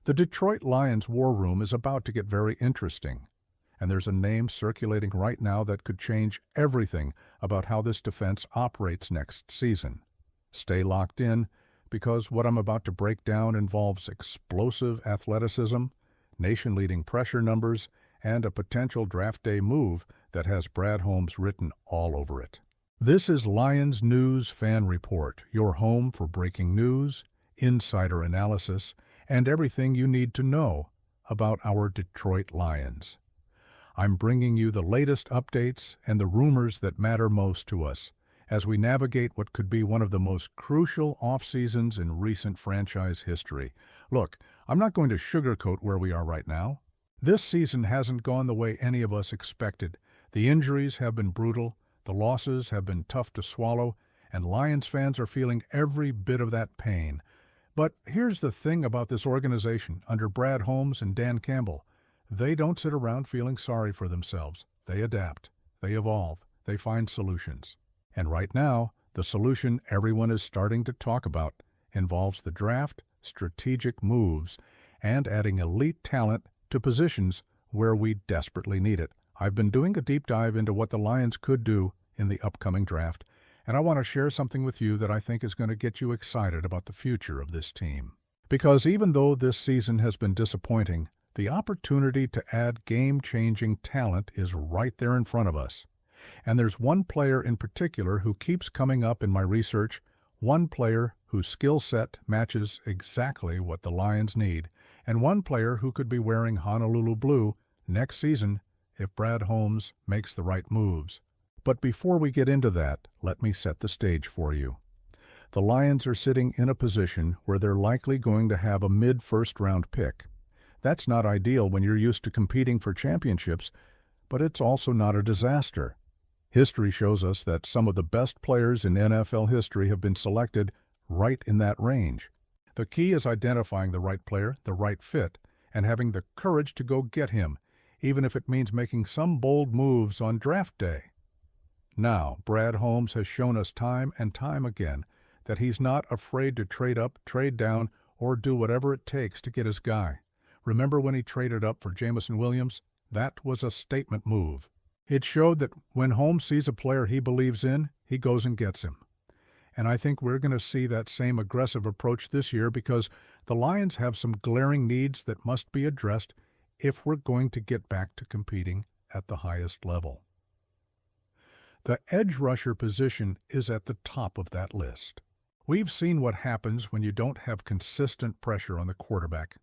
The Detroit Lions war room is about to get very interesting, and there's a name circulating right now that could change everything about how this defense operates next season. Stay locked in, because what I'm about to break down involves explosive athleticism, nation-leading pressure numbers, and a potential draft day move that has Brad Holmes written all over it. This is Lions News Fan Report, your home for breaking news, insider analysis, and everything you need to know about our Detroit Lions. I'm bringing you the latest updates and the rumors that matter most to us as we navigate what could be one of the most crucial off-seasons in recent franchise history. Look, I'm not going to sugarcoat where we are right now. This season hasn't gone the way any of us expected. The injuries have been brutal, the losses have been tough to swallow, and Lions fans are feeling every bit of that pain. But here's the thing about this organization under Brad Holmes and Dan Campbell. They don't sit around feeling sorry for themselves. They adapt, they evolve, they find solutions. And right now, the solution everyone is starting to talk about involves the draft, strategic moves, and adding elite talent to positions where we desperately need it. I've been doing a deep dive into what the Lions could do in the upcoming draft, and I want to share something with you that I think is going to get you excited about the future of this team. Because even though this season has been disappointing, the opportunity to add game-changing talent is right there in front of us. And there's one player in particular who keeps coming up in my research, one player whose skill set matches exactly what the Lions need, and one player who could be wearing Honolulu blue next season if Brad Holmes makes the right moves. But before we get into that, let me set the stage for you. The Lions are sitting in a position where they're likely going to have a mid-first round pick. That's not ideal when you're used to competing for championships, but it's also not a disaster. History shows us that some of the best players in NFL history have been selected right in that range. The key is identifying the right player, the right fit, and having the courage to go get him, even if it means making some bold moves on draft day. Now, Brad Holmes has shown us time and time again that he's not afraid to trade up, trade down, or do whatever it takes to get his guy. Remember when he traded up for Jameson Williams? That was a statement move. It showed that when Holmes sees a player he believes in, he goes and gets him. And I think we're going to see that same aggressive approach this year because the Lions have some glaring needs that must be addressed if we're going to get back to competing at the highest level. The edge rusher position is at the top of that list. We've seen what happens when you don't have consistent pressure on the quarterback.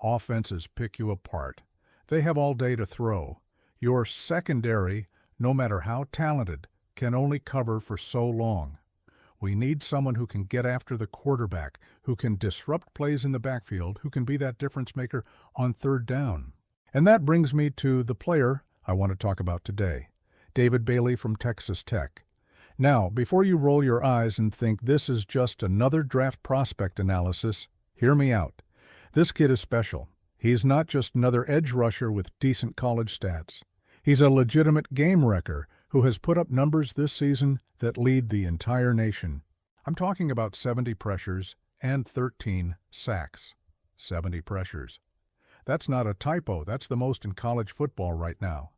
Offenses pick you apart. They have all day to throw. Your secondary, no matter how talented, can only cover for so long. We need someone who can get after the quarterback, who can disrupt plays in the backfield, who can be that difference maker on third down. And that brings me to the player I want to talk about today, David Bailey from Texas Tech. Now, before you roll your eyes and think this is just another draft prospect analysis, hear me out. This kid is special. He's not just another edge rusher with decent college stats. He's a legitimate game wrecker who has put up numbers this season that lead the entire nation. I'm talking about 70 pressures and 13 sacks. 70 pressures. That's not a typo. That's the most in college football right now.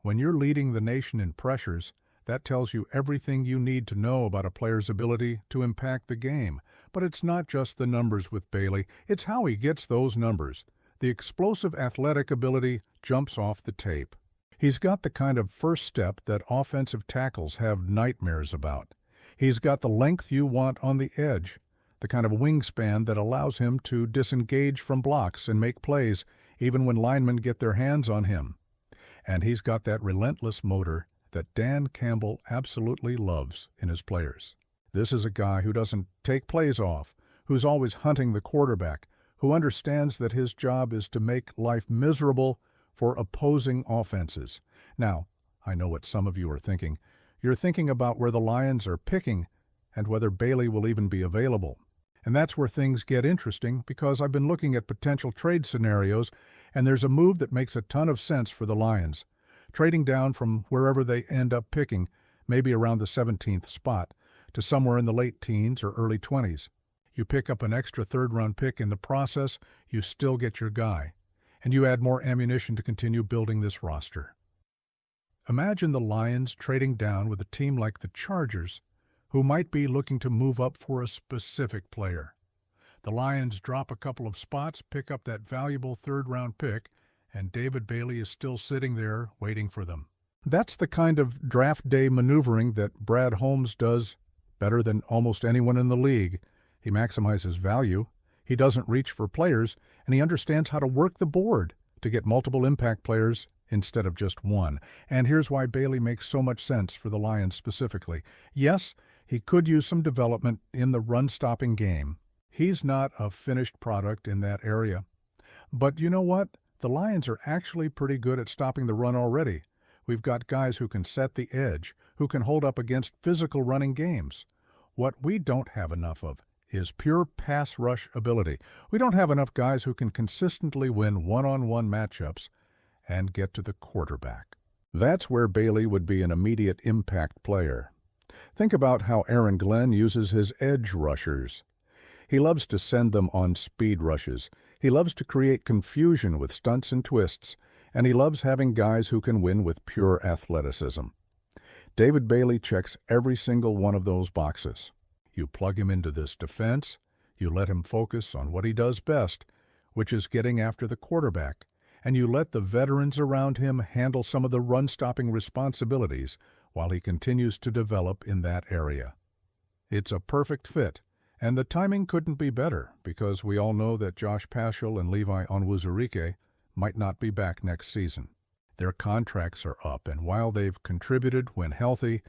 When you're leading the nation in pressures, that tells you everything you need to know about a player's ability to impact the game. But it's not just the numbers with Bailey, it's how he gets those numbers. The explosive athletic ability jumps off the tape. He's got the kind of first step that offensive tackles have nightmares about. He's got the length you want on the edge, the kind of wingspan that allows him to disengage from blocks and make plays even when linemen get their hands on him. And he's got that relentless motor that Dan Campbell absolutely loves in his players. This is a guy who doesn't take plays off, who's always hunting the quarterback, who understands that his job is to make life miserable for opposing offenses. Now, I know what some of you are thinking. You're thinking about where the Lions are picking and whether Bailey will even be available. And that's where things get interesting because I've been looking at potential trade scenarios, and there's a move that makes a ton of sense for the Lions. Trading down from wherever they end up picking, maybe around the 17th spot, to somewhere in the late teens or early 20s. You pick up an extra third-round pick in the process, you still get your guy, and you add more ammunition to continue building this roster. Imagine the Lions trading down with a team like the Chargers, who might be looking to move up for a specific player. The Lions drop a couple of spots, pick up that valuable third-round pick, and David Bailey is still sitting there waiting for them. That's the kind of draft day maneuvering that Brad Holmes does better than almost anyone in the league. He maximizes value, he doesn't reach for players, and he understands how to work the board to get multiple impact players instead of just one. And here's why Bailey makes so much sense for the Lions specifically. Yes, he could use some development in the run-stopping game. He's not a finished product in that area. But you know what? The Lions are actually pretty good at stopping the run already. We've got guys who can set the edge, who can hold up against physical running games. What we don't have enough of is pure pass rush ability. We don't have enough guys who can consistently win one-on-one matchups and get to the quarterback. That's where Bailey would be an immediate impact player. Think about how Aaron Glenn uses his edge rushers. He loves to send them on speed rushes. He loves to create confusion with stunts and twists, and he loves having guys who can win with pure athleticism. David Bailey checks every single one of those boxes. You plug him into this defense, you let him focus on what he does best, which is getting after the quarterback, and you let the veterans around him handle some of the run-stopping responsibilities while he continues to develop in that area. It's a perfect fit, and the timing couldn't be better because we all know that Josh Paschal and Levi Onwuzurike might not be back next season. Their contracts are up, and while they've contributed when healthy,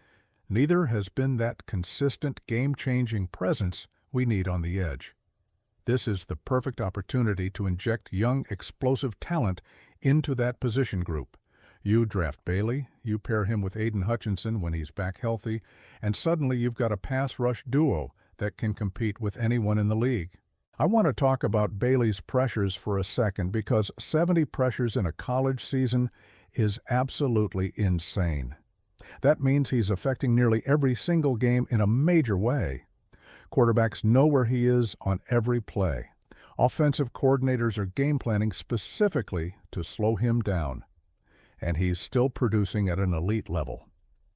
neither has been that consistent game-changing presence we need on the edge. This is the perfect opportunity to inject young, explosive talent into that position group. You draft Bailey, you pair him with Aiden Hutchinson when he's back healthy, and suddenly you've got a pass rush duo that can compete with anyone in the league. I want to talk about Bailey's pressures for a second because 70 pressures in a college season is absolutely insane. That means he's affecting nearly every single game in a major way. Quarterbacks know where he is on every play. Offensive coordinators are game planning specifically to slow him down. And he's still producing at an elite level.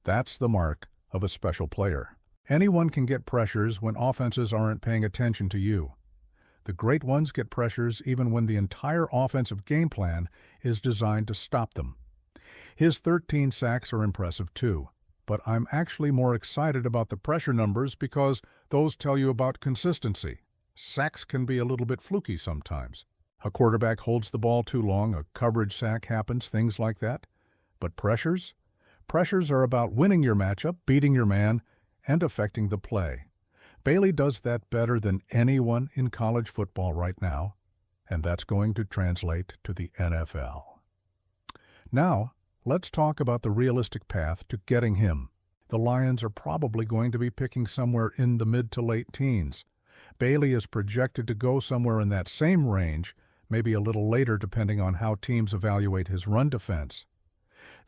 That's the mark of a special player. Anyone can get pressures when offenses aren't paying attention to you. The great ones get pressures even when the entire offensive game plan is designed to stop them. His 13 sacks are impressive too, but I'm actually more excited about the pressure numbers because those tell you about consistency. Sacks can be a little bit fluky sometimes. A quarterback holds the ball too long, a coverage sack happens, things like that. But pressures? Pressures are about winning your matchup, beating your man, and affecting the play. Bailey does that better than anyone in college football right now, and that's going to translate to the NFL. Now, let's talk about the realistic path to getting him. The Lions are probably going to be picking somewhere in the mid to late teens. Bailey is projected to go somewhere in that same range, maybe a little later depending on how teams evaluate his run defense.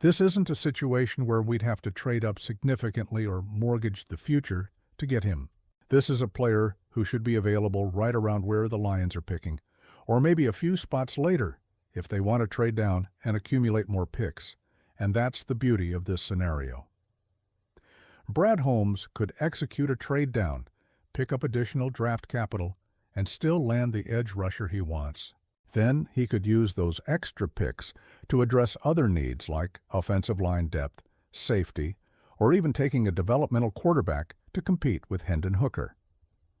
This isn't a situation where we'd have to trade up significantly or mortgage the future to get him. This is a player who should be available right around where the Lions are picking, or maybe a few spots later if they want to trade down and accumulate more picks. And that's the beauty of this scenario. Brad Holmes could execute a trade down, pick up additional draft capital, and still land the edge rusher he wants. Then he could use those extra picks to address other needs like offensive line depth, safety, or even taking a developmental quarterback to compete with Hendon Hooker.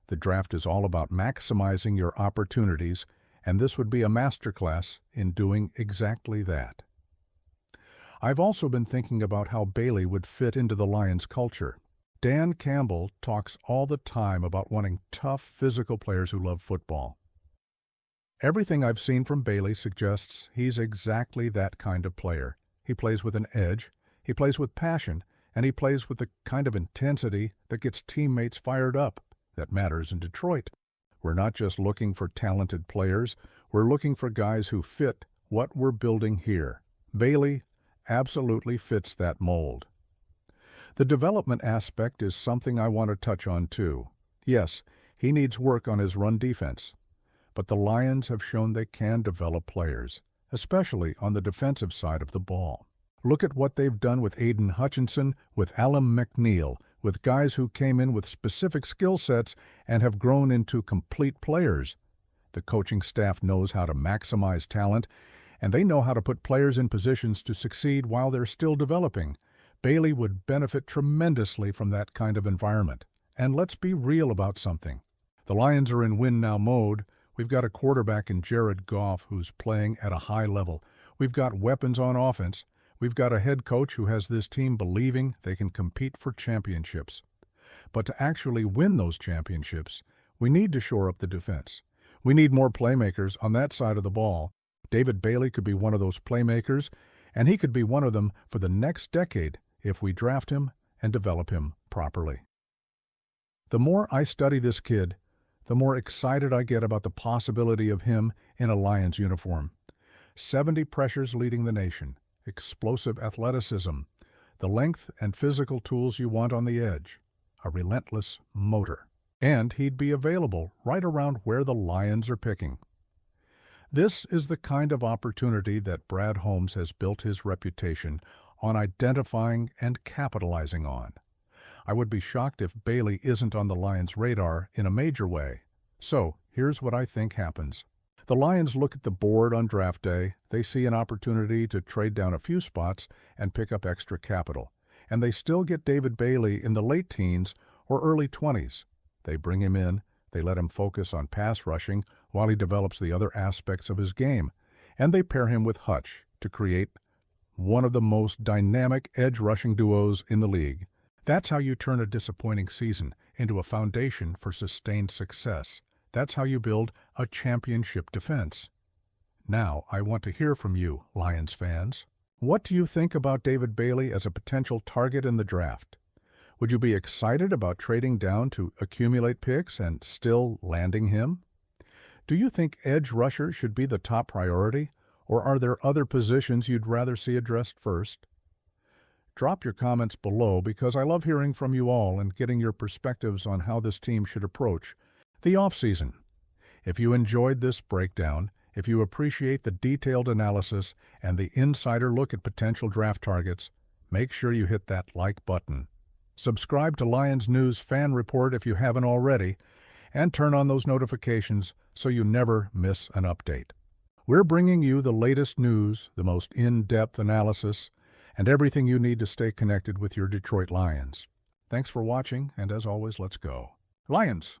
The draft is all about maximizing your opportunities, and this would be a masterclass in doing exactly that. I've also been thinking about how Bailey would fit into the Lions' culture. Dan Campbell talks all the time about wanting tough, physical players who love football. Everything I've seen from Bailey suggests he's exactly that kind of player. He plays with an edge, he plays with passion, and he plays with the kind of intensity that gets teammates fired up. That matters in Detroit. We're not just looking for talented players, we're looking for guys who fit what we're building here. Bailey absolutely fits that mold. The development aspect is something I want to touch on too. Yes, He needs work on his run defense. But the Lions have shown they can develop players, especially on the defensive side of the ball. Look at what they've done with Aiden Hutchinson, with Alan McNeil, with guys who came in with specific skill sets and have grown into complete players. The coaching staff knows how to maximize talent, and they know how to put players in positions to succeed while they're still developing. Bailey would benefit tremendously from that kind of environment. And let's be real about something. The Lions are in win-now mode. We've got a quarterback in Jared Goff who's playing at a high level. We've got weapons on offense. We've got a head coach who has this team believing they can compete for championships. But to actually win those championships, we need to shore up the defense. We need more playmakers on that side of the ball. David Bailey could be one of those playmakers, and he could be one of them for the next decade if we draft him and develop him properly. The more I study this kid, the more excited I get about the possibility of him in a Lions uniform. 70 pressures leading the nation, explosive athleticism, the length and physical tools you want on the edge, a relentless motor. And he'd be available right around where the Lions are picking. This is the kind of opportunity that Brad Holmes has built his reputation on identifying and capitalizing on. I would be shocked if Bailey isn't on the Lions' radar in a major way. So, here's what I think happens. The Lions look at the board on draft day, they see an opportunity to trade down a few spots and pick up extra capital. And they still get David Bailey in the late teens or early 20s. They bring him in, they let him focus on pass rushing while he develops the other aspects of his game. And they pair him with Hutch to create one of the most dynamic edge rushing duos in the league. That's how you turn a disappointing season into a foundation for sustained success. That's how you build a championship defense. Now, I want to hear from you, Lions fans. What do you think about David Bailey as a potential target in the draft? Would you be excited about trading down to accumulate picks and still landing him? Do you think edge rusher should be the top priority, or are there other positions you'd rather see addressed first? Drop your comments below because I love hearing from you all and getting your perspectives on how this team should approach the offseason. If you enjoyed this breakdown, if you appreciate the detailed analysis and the insider look at potential draft targets, make sure you hit that like button. Subscribe to Lions News Fan Report if you haven't already, and turn on those notifications so you never miss an update. We're bringing you the latest news, the most in-depth analysis, and everything you need to stay connected with your Detroit Lions. Thanks for watching, and as always, let's go. Lions!